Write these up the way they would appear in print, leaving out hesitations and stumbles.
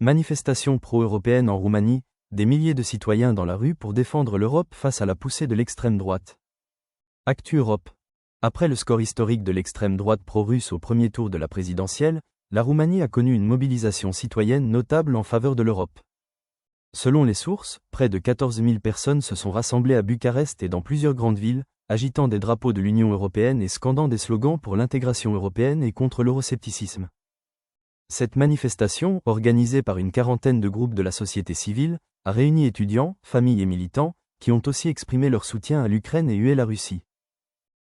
Manifestations pro-européennes en Roumanie, des milliers de citoyens dans la rue pour défendre l'Europe face à la poussée de l'extrême droite. Actu Europe. Après le score historique de l'extrême droite pro-russe au premier tour de la présidentielle, la Roumanie a connu une mobilisation citoyenne notable en faveur de l'Europe. Selon les sources, près de 14 000 personnes se sont rassemblées à Bucarest et dans plusieurs grandes villes, agitant des drapeaux de l'Union européenne et scandant des slogans pour l'intégration européenne et contre l'euroscepticisme. Cette manifestation, organisée par une quarantaine de groupes de la société civile, a réuni étudiants, familles et militants, qui ont aussi exprimé leur soutien à l'Ukraine et hué la Russie.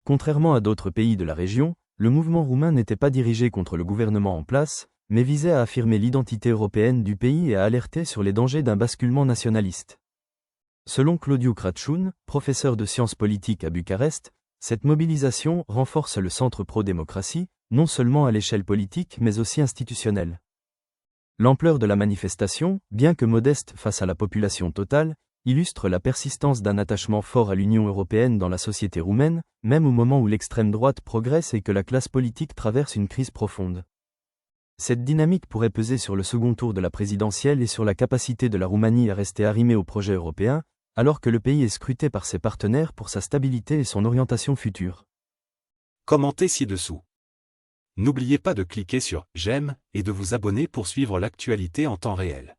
Contrairement à d'autres pays de la région, le mouvement roumain n'était pas dirigé contre le gouvernement en place, mais visait à affirmer l'identité européenne du pays et à alerter sur les dangers d'un basculement nationaliste. Selon Claudiu Crăciun, professeur de sciences politiques à Bucarest, cette mobilisation renforce le centre pro-démocratie, non seulement à l'échelle politique mais aussi institutionnelle. L'ampleur de la manifestation, bien que modeste face à la population totale, illustre la persistance d'un attachement fort à l'Union européenne dans la société roumaine, même au moment où l'extrême droite progresse et que la classe politique traverse une crise profonde. Cette dynamique pourrait peser sur le second tour de la présidentielle et sur la capacité de la Roumanie à rester arrimée au projet européen, alors que le pays est scruté par ses partenaires pour sa stabilité et son orientation future. Commentez ci-dessous. N'oubliez pas de cliquer sur « J'aime » et de vous abonner pour suivre l'actualité en temps réel.